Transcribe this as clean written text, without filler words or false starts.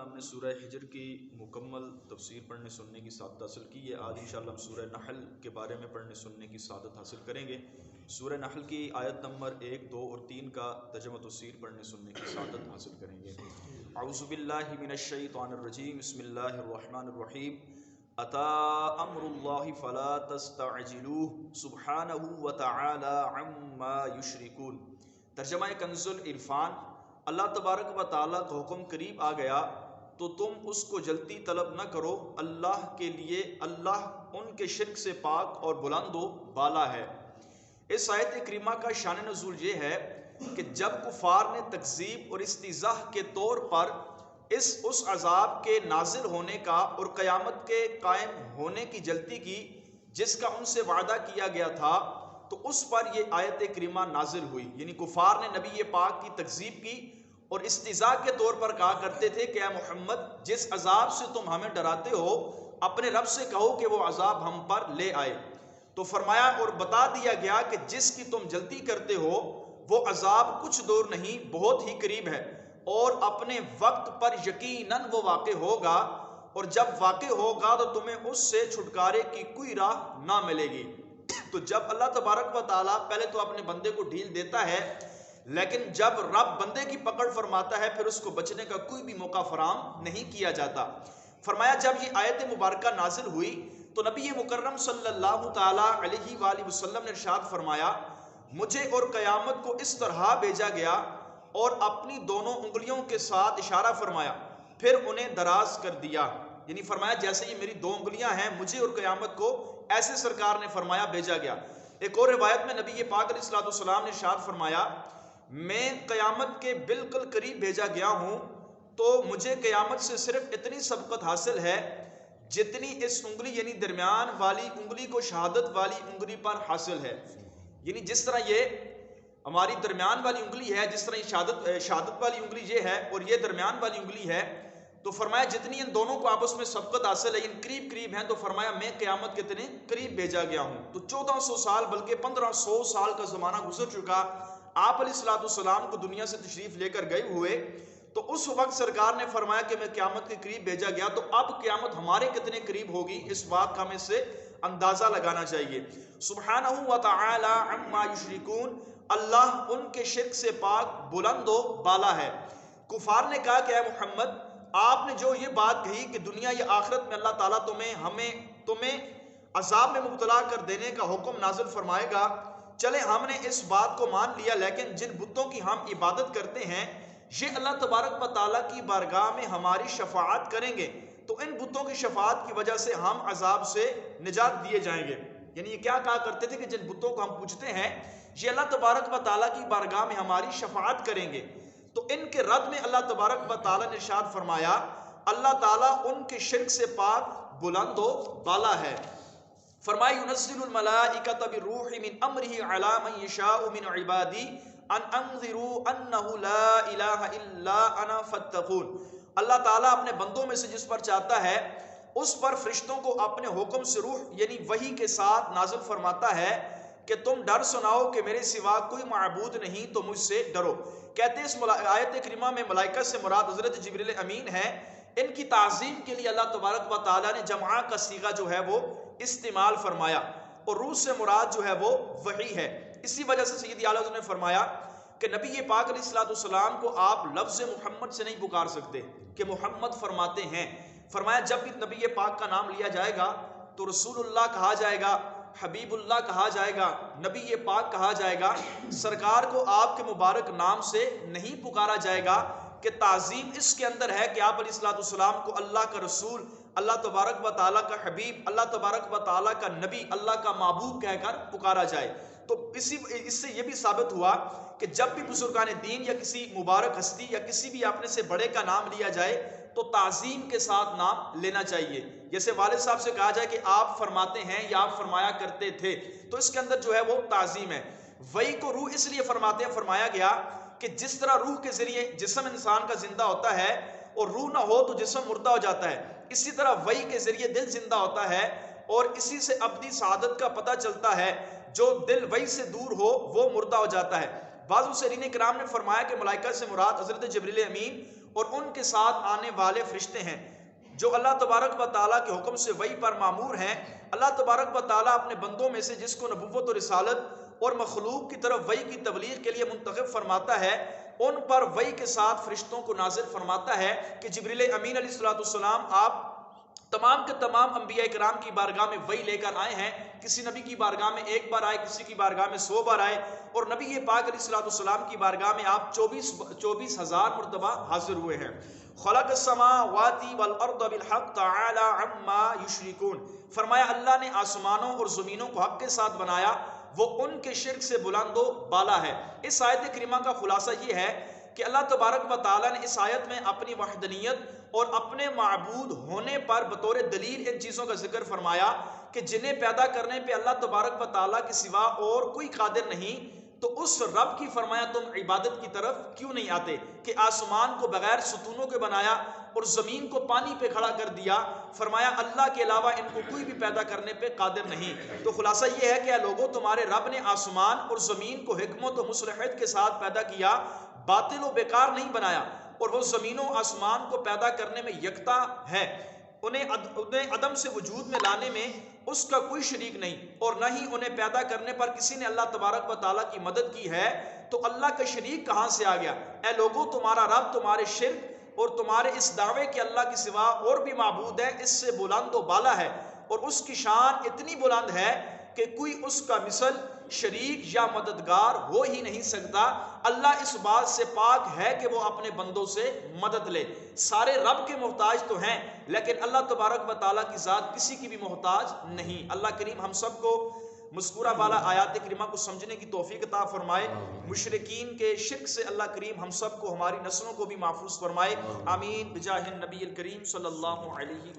ہم نے سورہ حجر کی مکمل تفسیر پڑھنے سننے کی سعادت حاصل کی ہے۔ آج انشاءاللہ ہم سورہ نحل کے بارے میں پڑھنے سننے کی سعادت حاصل کریں گے۔ سورہ نحل کی آیت نمبر 1، 2 اور 3 کا ترجمہ تفسیر پڑھنے سننے کی سعادت حاصل کریں گے۔ اعوذ باللہ من الشیطان الرجیم، بسم اللہ الرحمن الرحیم۔ اتی امر اللہ فلا تستعجلوہ سبحانہ وتعالی عما یشرکون۔ ترجمہ کنز العرفان۔ اللہ تبارک و تعالیٰ کا حکم قریب آ گیا تو تم اس کو جلدی طلب نہ کرو، اللہ کے لیے اللہ ان کے شرک سے پاک اور بلند و بالا ہے۔ اس آیت کریمہ کا شان نزول یہ ہے کہ جب کفار نے تکذیب اور استہزاء کے طور پر اس عذاب کے نازل ہونے کا اور قیامت کے قائم ہونے کی جلدی کی جس کا ان سے وعدہ کیا گیا تھا، تو اس پر یہ آیت کریمہ نازل ہوئی۔ یعنی کفار نے نبی پاک کی تکذیب کی اور استہزاء کے طور پر کہا کرتے تھے کہ اے محمد، جس عذاب سے تم ہمیں ڈراتے ہو اپنے رب سے کہو کہ وہ عذاب ہم پر لے آئے۔ تو فرمایا اور بتا دیا گیا کہ جس کی تم جلدی کرتے ہو وہ عذاب کچھ دور نہیں، بہت ہی قریب ہے، اور اپنے وقت پر یقیناً وہ واقع ہوگا، اور جب واقع ہوگا تو تمہیں اس سے چھٹکارے کی کوئی راہ نہ ملے گی۔ تو جب اللہ تبارک و تعالیٰ پہلے تو اپنے بندے کو ڈھیل دیتا ہے، لیکن جب رب بندے کی پکڑ فرماتا ہے پھر اس کو بچنے کا کوئی بھی موقع فراہم نہیں کیا جاتا۔ فرمایا جب یہ آیت مبارکہ نازل ہوئی تو نبی مکرم صلی اللہ تعالیٰ علیہ وآلہ وسلم نے ارشاد فرمایا، مجھے اور قیامت کو اس طرح بھیجا گیا، اور اپنی دونوں انگلیوں کے ساتھ اشارہ فرمایا، پھر انہیں دراز کر دیا۔ یعنی فرمایا جیسے یہ میری دو انگلیاں ہیں، مجھے اور قیامت کو ایسے سرکار نے فرمایا بھیجا گیا۔ ایک اور روایت میں نبی پاک علیہ الصلوۃ والسلام نے ارشاد فرمایا، میں قیامت کے بالکل قریب بھیجا گیا ہوں، تو مجھے قیامت سے صرف اتنی سبقت حاصل ہے جتنی اس انگلی یعنی درمیان والی انگلی کو شہادت والی انگلی پر حاصل ہے۔ یعنی جس طرح یہ ہماری درمیان والی انگلی ہے، جس طرح یہ شہادت والی انگلی یہ ہے اور یہ درمیان والی انگلی ہے، تو فرمایا جتنی ان دونوں کو آپس میں سبقت حاصل ہے، ان قریب قریب ہیں، تو فرمایا میں قیامت کے اتنے قریب بھیجا گیا ہوں۔ تو 1400 سال بلکہ 1500 سال کا زمانہ گزر چکا، آپ علیہ الصلوۃ والسلام کو دنیا سے تشریف لے کر گئے ہوئے، تو اس وقت سرکار نے فرمایا کہ میں قیامت کے قریب بھیجا گیا، تو اب قیامت ہمارے کتنے قریب ہوگی اس بات کا ہمیں سے اندازہ لگانا چاہیے۔ سبحانہ وتعالی عما یشرکون، اللہ ان کے شرک سے پاک بلند و بالا ہے۔ کفار نے کہا کہ اے محمد، آپ نے جو یہ بات کہی کہ دنیا یا آخرت میں اللہ تعالیٰ تمہیں عذاب میں مبتلا کر دینے کا حکم نازل فرمائے گا، چلے ہم نے اس بات کو مان لیا، لیکن جن بتوں کی ہم عبادت کرتے ہیں یہ اللہ تبارک و تعالیٰ کی بارگاہ میں ہماری شفاعت کریں گے، تو ان بتوں کی شفاعت کی وجہ سے ہم عذاب سے نجات دیے جائیں گے۔ یعنی یہ کیا کہا کرتے تھے کہ جن بتوں کو ہم پوجتے ہیں یہ اللہ تبارک و تعالیٰ کی بارگاہ میں ہماری شفاعت کریں گے۔ تو ان کے رد میں اللہ تبارک و تعالیٰ نے ارشاد فرمایا، اللہ تعالیٰ ان کے شرک سے پاک بلند و بالا ہے۔ فرمایا ينزل الملائکۃ بالروح من امرہ علی من یشاء من عبادی ان انذروا انہ لا الہ الا انا فاتقون۔ اللہ تعالیٰ اپنے بندوں میں سے جس پر چاہتا ہے اس پر فرشتوں کو اپنے حکم سے روح یعنی وحی کے ساتھ نازل فرماتا ہے کہ تم ڈر سناؤ کہ میرے سوا کوئی معبود نہیں، تو مجھ سے ڈرو۔ کہتے ہیں اس آیت کریمہ میں ملائکہ سے مراد حضرت جبریل امین ہے۔ ان کی تعظیم کے لیے اللہ تبارک و تعالیٰ نے جمع کا صیغہ جو ہے وہ استعمال فرمایا، اور روح سے مراد جو ہے وہ وحی ہے۔ اسی وجہ سے سیدی اعلیٰ حضرت نے فرمایا کہ نبی پاک علیہ الصلوۃ والسلام کو آپ لفظ محمد سے نہیں پکار سکتے کہ محمد فرماتے ہیں۔ فرمایا جب بھی نبی پاک کا نام لیا جائے گا تو رسول اللہ کہا جائے گا، حبیب اللہ کہا جائے گا، نبی پاک کہا جائے گا، سرکار کو آپ کے مبارک نام سے نہیں پکارا جائے گا، کہ تعظیم اس کے اندر ہے کہ آپ علیہ الصلوۃ والسلام کو اللہ کا رسول، اللہ تبارک و تعالیٰ کا حبیب، اللہ تبارک و تعالیٰ کا نبی، اللہ کا محبوب کہہ کر پکارا جائے۔ تو اس سے یہ بھی ثابت ہوا کہ جب بھی بزرگان دین یا کسی مبارک ہستی یا کسی بھی اپنے سے بڑے کا نام لیا جائے تو تعظیم کے ساتھ نام لینا چاہیے۔ جیسے والد صاحب سے کہا جائے کہ آپ فرماتے ہیں یا آپ فرمایا کرتے تھے، تو اس کے اندر جو ہے وہ تعظیم ہے۔ وحی کو روح اس لیے فرماتے ہیں، فرمایا گیا کہ جس طرح روح کے ذریعے جسم انسان کا زندہ ہوتا ہے اور روح نہ ہو تو جسم مردہ ہو جاتا ہے، اسی طرح وحی کے ذریعے دل زندہ ہوتا ہے، اور اسی سے ابدی سعادت کا پتہ چلتا ہے۔ جو دل وحی سے دور ہو وہ مردہ ہو جاتا ہے۔ بعض مفسرین کرام نے فرمایا کہ ملائکہ سے مراد حضرت جبریل امین اور ان کے ساتھ آنے والے فرشتے ہیں جو اللہ تبارک و تعالیٰ کے حکم سے وحی پر مامور ہیں۔ اللہ تبارک و تعالیٰ اپنے بندوں میں سے جس کو نبوت و رسالت اور مخلوق کی طرف وحی کی تبلیغ کے لیے منتخب فرماتا ہے، ان پر وحی کے ساتھ فرشتوں کو نازل فرماتا ہے کہ جبریل امین علیہ السلام آپ تمام کے تمام انبیاء کرام کی بارگاہ میں وحی لے کر آئے ہیں۔ کسی نبی کی بارگاہ میں ایک بار آئے، کسی کی بارگاہ میں 100 بار آئے، اور نبی پاک علیہ السلام کی بارگاہ میں آپ 24,000 مرتبہ حاضر ہوئے ہیں۔ خلق السماوات والارض بالحق تعالی عما یشرکون، فرمایا اللہ نے آسمانوں اور زمینوں کو حق کے ساتھ بنایا، وہ ان کے شرک سے بلند و بالا ہے۔ اس آیت کریمہ کا خلاصہ یہ ہے کہ اللہ تبارک و تعالیٰ نے اس آیت میں اپنی وحدانیت اور اپنے معبود ہونے پر بطور دلیل ان چیزوں کا ذکر فرمایا کہ جنہیں پیدا کرنے پہ اللہ تبارک و تعالیٰ کے سوا اور کوئی قادر نہیں، تو اس رب کی فرمایا تم عبادت کی طرف کیوں نہیں آتے، کہ آسمان کو بغیر ستونوں کے بنایا اور زمین کو پانی پہ کھڑا کر دیا، فرمایا اللہ کے علاوہ ان کو کوئی بھی پیدا کرنے پہ قادر نہیں۔ تو خلاصہ یہ ہے کہ اے لوگوں، تمہارے رب نے آسمان اور زمین کو حکمت و مصلحت کے ساتھ پیدا کیا، باطل و بیکار نہیں بنایا، اور وہ زمین و آسمان کو پیدا کرنے میں یکتا ہے، انہیں عدم سے وجود میں لانے میں اس کا کوئی شریک نہیں، اور نہ ہی انہیں پیدا کرنے پر کسی نے اللہ تبارک و تعالیٰ کی مدد کی ہے، تو اللہ کا شریک کہاں سے آ گیا؟ اے لوگوں، تمہارا رب تمہارے شرک اور تمہارے اس دعوے کہ اللہ کے سوا اور بھی معبود ہے اس سے بلند و بالا ہے، اور اس کی شان اتنی بلند ہے کہ کوئی اس کا مثل، شریک یا مددگار ہو ہی نہیں سکتا۔ اللہ اس بات سے پاک ہے کہ وہ اپنے بندوں سے مدد لے۔ سارے رب کے محتاج تو ہیں، لیکن اللہ تبارک و تعالیٰ کی ذات کسی کی بھی محتاج نہیں۔ اللہ کریم ہم سب کو مذکورہ بالا آیات کریمہ کو سمجھنے کی توفیق عطا فرمائے، مشرکین کے شرک سے اللہ کریم ہم سب کو، ہماری نسلوں کو بھی محفوظ فرمائے، آمین بجاہ النبی الکریم صلی اللہ علیہ وسلم۔